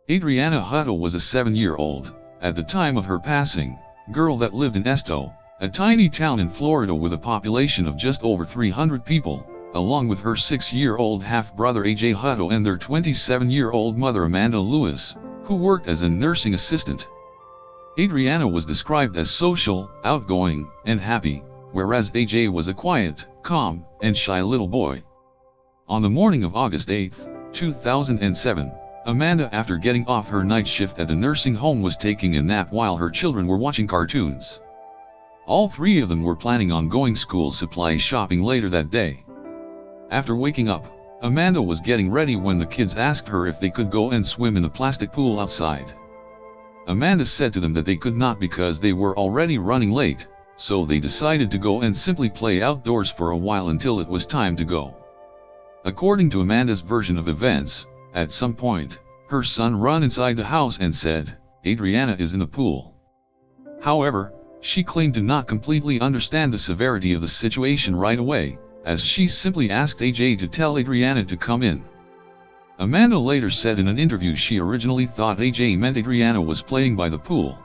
Adrianna Hutto was a 7-year-old, at the time of her passing, girl that lived in Hutto, a tiny town in Florida with a population of just over 300 people, along with her 6-year-old half-brother AJ Hutto and their 27-year-old mother Amanda Lewis, who worked as a nursing assistant. Adrianna was described as social, outgoing, and happy, whereas AJ was a quiet, calm, and shy little boy. On the morning of August 8, 2007, Amanda, after getting off her night shift at the nursing home, was taking a nap while her children were watching cartoons. All three of them were planning on going school supply shopping later that day. After waking up, Amanda was getting ready when the kids asked her if they could go and swim in the plastic pool outside. Amanda said to them that they could not because they were already running late, so they decided to go and simply play outdoors for a while until it was time to go. According to Amanda's version of events, at some point, her son ran inside the house and said, "Adrianna is in the pool." However, she claimed to not completely understand the severity of the situation right away, as she simply asked AJ to tell Adrianna to come in. Amanda later said in an interview she originally thought AJ meant Adrianna was playing by the pool.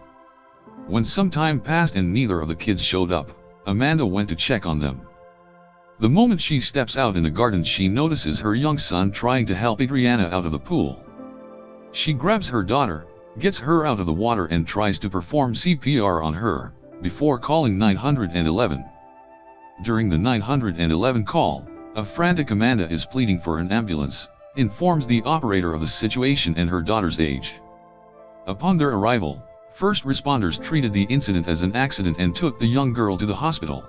When some time passed and neither of the kids showed up, Amanda went to check on them. The moment she steps out in the garden, she notices her young son trying to help Adrianna out of the pool. She grabs her daughter, gets her out of the water and tries to perform CPR on her, before calling 911. During the 911 call, a frantic Amanda is pleading for an ambulance, informs the operator of the situation and her daughter's age. Upon their arrival, first responders treated the incident as an accident and took the young girl to the hospital.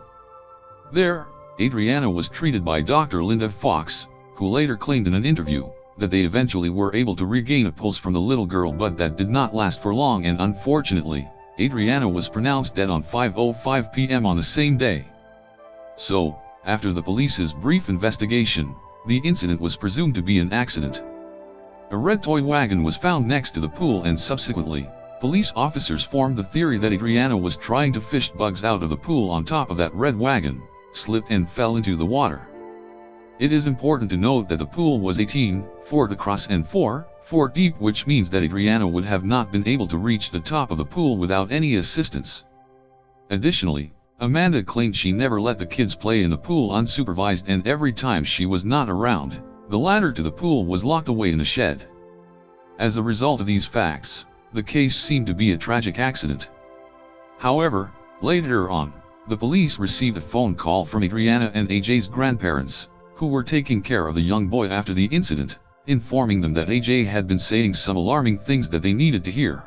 There, Adrianna was treated by Dr. Linda Fox, who later claimed in an interview that they eventually were able to regain a pulse from the little girl, but that did not last for long, and unfortunately, Adrianna was pronounced dead on 5:05 p.m. on the same day. So, after the police's brief investigation, the incident was presumed to be an accident. A red toy wagon was found next to the pool, and subsequently, police officers formed the theory that Adrianna was trying to fish bugs out of the pool on top of that red wagon, slipped and fell into the water. It is important to note that the pool was 18 feet across and 4 feet deep, which means that Adrianna would have not been able to reach the top of the pool without any assistance. Additionally, Amanda claimed she never let the kids play in the pool unsupervised, and every time she was not around, the ladder to the pool was locked away in a shed. As a result of these facts, the case seemed to be a tragic accident. However, later on, the police received a phone call from Adrianna and AJ's grandparents, who were taking care of the young boy after the incident, informing them that AJ had been saying some alarming things that they needed to hear.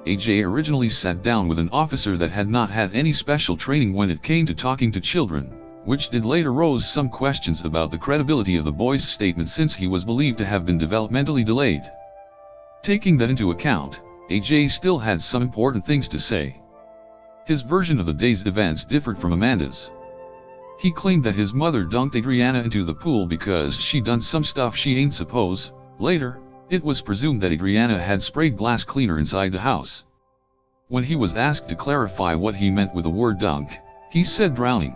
AJ originally sat down with an officer that had not had any special training when it came to talking to children, which did later raise some questions about the credibility of the boy's statement, since he was believed to have been developmentally delayed. Taking that into account, AJ still had some important things to say. His version of the day's events differed from Amanda's. He claimed that his mother dunked Adrianna into the pool because she done some stuff she ain't suppose. Later, it was presumed that Adrianna had sprayed glass cleaner inside the house. When he was asked to clarify what he meant with the word dunk, he said drowning.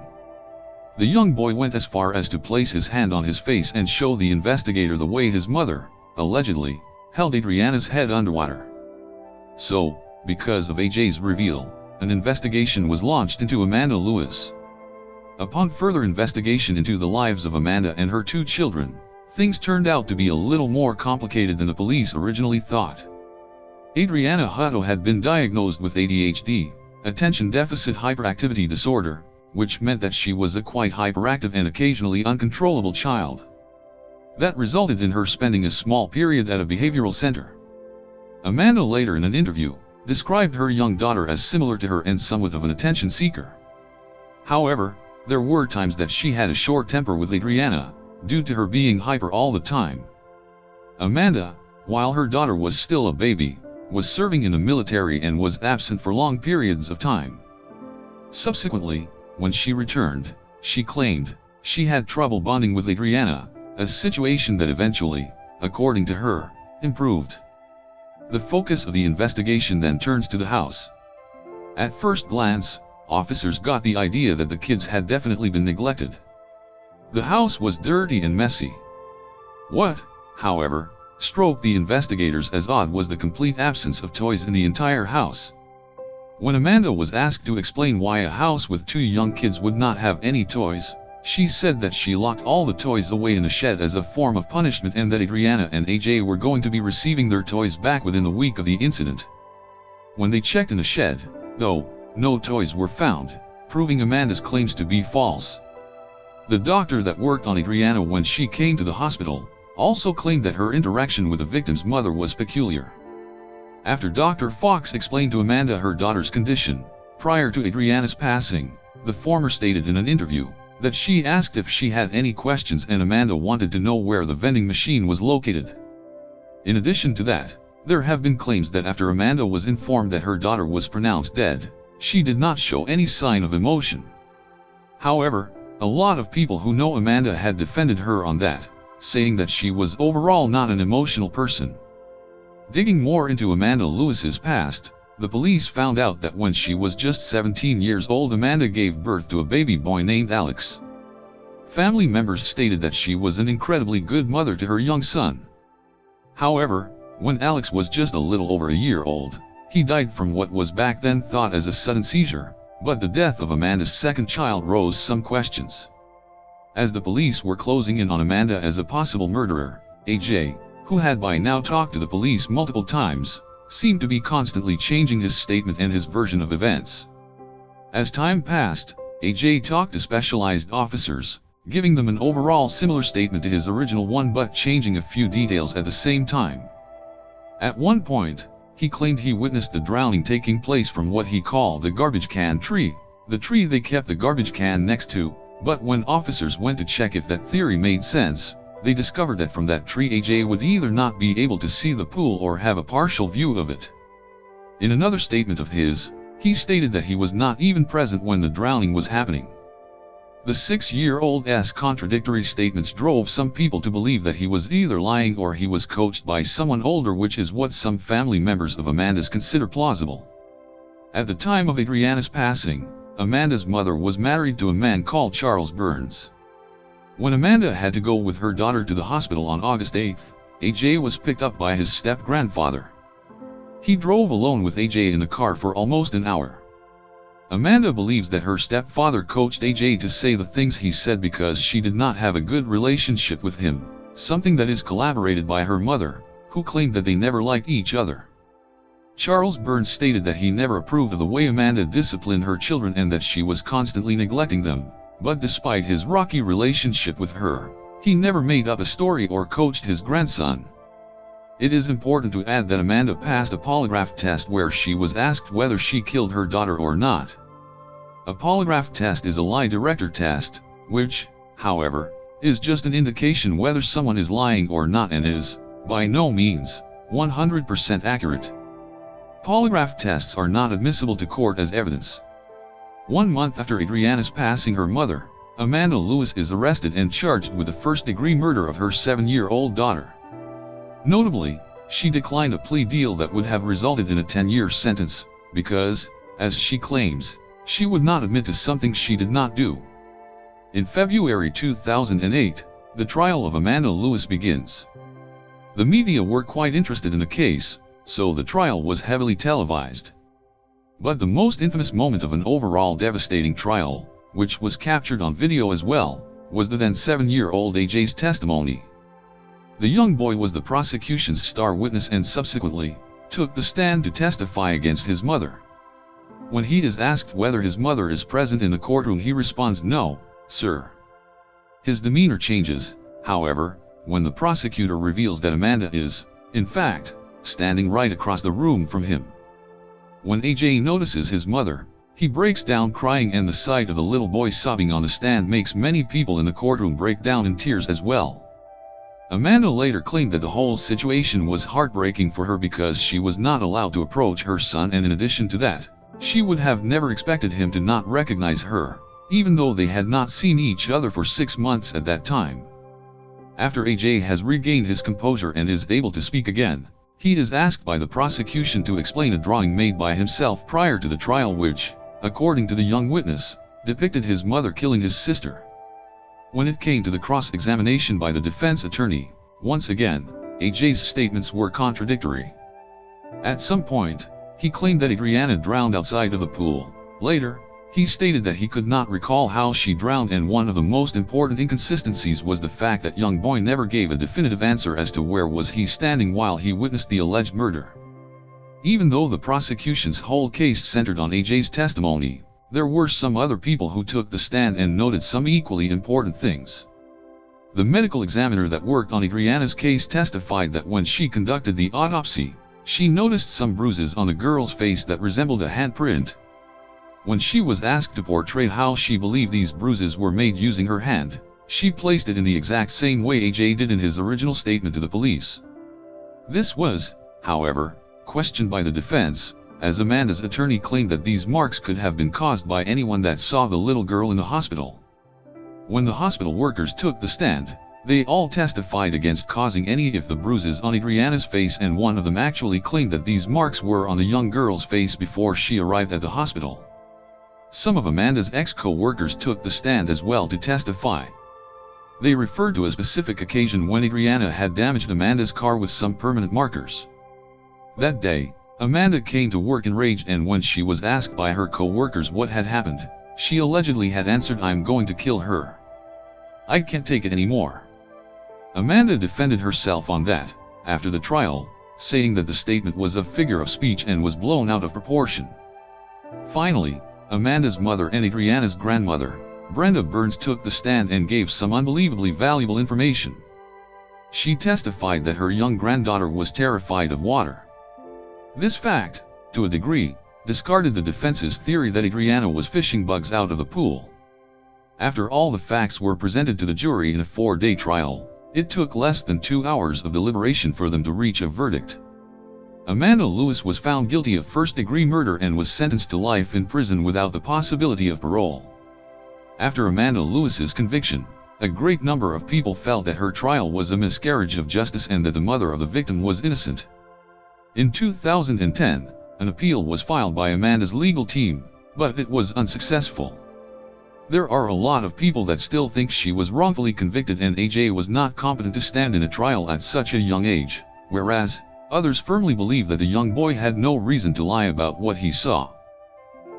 The young boy went as far as to place his hand on his face and show the investigator the way his mother, allegedly, held Adrianna's head underwater. So, because of AJ's reveal, an investigation was launched into Amanda Lewis. Upon further investigation into the lives of Amanda and her 2 children, things turned out to be a little more complicated than the police originally thought. Adrianna Hutto had been diagnosed with ADHD, attention deficit hyperactivity disorder, which meant that she was a quite hyperactive and occasionally uncontrollable child. That resulted in her spending a small period at a behavioral center. Amanda later in an interview described her young daughter as similar to her and somewhat of an attention seeker. However, there were times that she had a short temper with Adrianna, due to her being hyper all the time. Amanda, while her daughter was still a baby, was serving in the military and was absent for long periods of time. Subsequently, when she returned, she claimed she had trouble bonding with Adrianna, a situation that eventually, according to her, improved. The focus of the investigation then turns to the house. At first glance, officers got the idea that the kids had definitely been neglected. The house was dirty and messy. What, however, struck the investigators as odd was the complete absence of toys in the entire house. When Amanda was asked to explain why a house with 2 young kids would not have any toys, she said that she locked all the toys away in the shed as a form of punishment and that Adrianna and AJ were going to be receiving their toys back within the week of the incident. When they checked in the shed, though, no toys were found, proving Amanda's claims to be false. The doctor that worked on Adrianna when she came to the hospital also claimed that her interaction with the victim's mother was peculiar. After Dr. Fox explained to Amanda her daughter's condition, prior to Adrianna's passing, the former stated in an interview that she asked if she had any questions and Amanda wanted to know where the vending machine was located. In addition to that, there have been claims that after Amanda was informed that her daughter was pronounced dead, she did not show any sign of emotion. However, a lot of people who know Amanda had defended her on that, saying that she was overall not an emotional person. Digging more into Amanda Lewis's past, the police found out that when she was just 17 years old, Amanda gave birth to a baby boy named Alex. Family members stated that she was an incredibly good mother to her young son. However, when Alex was just a little over a year old, he died from what was back then thought as a sudden seizure, but the death of Amanda's second child rose some questions. As the police were closing in on Amanda as a possible murderer, AJ, who had by now talked to the police multiple times, seemed to be constantly changing his statement and his version of events. As time passed, AJ talked to specialized officers, giving them an overall similar statement to his original one but changing a few details at the same time. At one point, he claimed he witnessed the drowning taking place from what he called the garbage can tree, the tree they kept the garbage can next to, but when officers went to check if that theory made sense, they discovered that from that tree AJ would either not be able to see the pool or have a partial view of it. In another statement of his, he stated that he was not even present when the drowning was happening. The 6-year-old's contradictory statements drove some people to believe that he was either lying or he was coached by someone older, which is what some family members of Amanda's consider plausible. At the time of Adrianna's passing, Amanda's mother was married to a man called Charles Burns. When Amanda had to go with her daughter to the hospital on August 8, AJ was picked up by his step-grandfather. He drove alone with AJ in the car for almost an hour. Amanda believes that her stepfather coached AJ to say the things he said because she did not have a good relationship with him, something that is corroborated by her mother, who claimed that they never liked each other. Charles Burns stated that he never approved of the way Amanda disciplined her children and that she was constantly neglecting them, but despite his rocky relationship with her, he never made up a story or coached his grandson. It is important to add that Amanda passed a polygraph test where she was asked whether she killed her daughter or not. A polygraph test is a lie detector test, which, however, is just an indication whether someone is lying or not and is, by no means, 100% accurate. Polygraph tests are not admissible to court as evidence. 1 month after Adrianna's passing, her mother, Amanda Lewis, is arrested and charged with the first-degree murder of her 7-year-old daughter. Notably, she declined a plea deal that would have resulted in a 10-year sentence, because, as she claims, she would not admit to something she did not do. In February 2008, the trial of Amanda Lewis begins. The media were quite interested in the case, so the trial was heavily televised. But the most infamous moment of an overall devastating trial, which was captured on video as well, was the then 7-year-old AJ's testimony. The young boy was the prosecution's star witness and subsequently took the stand to testify against his mother. When he is asked whether his mother is present in the courtroom, he responds, "No, sir." His demeanor changes, however, when the prosecutor reveals that Amanda is, in fact, standing right across the room from him. When AJ notices his mother, he breaks down crying, and the sight of the little boy sobbing on the stand makes many people in the courtroom break down in tears as well. Amanda later claimed that the whole situation was heartbreaking for her because she was not allowed to approach her son, and in addition to that, she would have never expected him to not recognize her, even though they had not seen each other for 6 months at that time. After AJ has regained his composure and is able to speak again, he is asked by the prosecution to explain a drawing made by himself prior to the trial which, according to the young witness, depicted his mother killing his sister. When it came to the cross-examination by the defense attorney, once again, AJ's statements were contradictory. At some point, he claimed that Adrianna drowned outside of the pool. Later, he stated that he could not recall how she drowned, and one of the most important inconsistencies was the fact that young boy never gave a definitive answer as to where was he standing while he witnessed the alleged murder. Even though the prosecution's whole case centered on AJ's testimony, there were some other people who took the stand and noted some equally important things. The medical examiner that worked on Adrianna's case testified that when she conducted the autopsy, she noticed some bruises on the girl's face that resembled a handprint. When she was asked to portray how she believed these bruises were made using her hand, she placed it in the exact same way AJ did in his original statement to the police. This was, however, questioned by the defense, as Amanda's attorney claimed that these marks could have been caused by anyone that saw the little girl in the hospital. When the hospital workers took the stand, they all testified against causing any of the bruises on Adrianna's face, and one of them actually claimed that these marks were on the young girl's face before she arrived at the hospital. Some of Amanda's ex-co-workers took the stand as well to testify. They referred to a specific occasion when Adrianna had damaged Amanda's car with some permanent markers. That day, Amanda came to work enraged, and when she was asked by her co-workers what had happened, she allegedly had answered, "I'm going to kill her. I can't take it anymore." Amanda defended herself on that, after the trial, saying that the statement was a figure of speech and was blown out of proportion. Finally, Amanda's mother and Adrianna's grandmother, Brenda Burns, took the stand and gave some unbelievably valuable information. She testified that her young granddaughter was terrified of water. This fact, to a degree, discarded the defense's theory that Adrianna was fishing bugs out of the pool. After all the facts were presented to the jury in a 4-day trial, it took less than 2 hours of deliberation for them to reach a verdict. Amanda Lewis was found guilty of first-degree murder and was sentenced to life in prison without the possibility of parole. After Amanda Lewis's conviction, a great number of people felt that her trial was a miscarriage of justice and that the mother of the victim was innocent. In 2010, an appeal was filed by Amanda's legal team, but it was unsuccessful. There are a lot of people that still think she was wrongfully convicted and AJ was not competent to stand in a trial at such a young age, whereas others firmly believe that the young boy had no reason to lie about what he saw.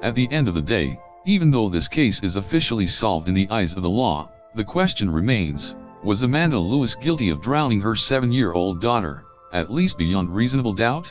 At the end of the day, even though this case is officially solved in the eyes of the law, the question remains, was Amanda Lewis guilty of drowning her 7-year-old daughter, at least beyond reasonable doubt?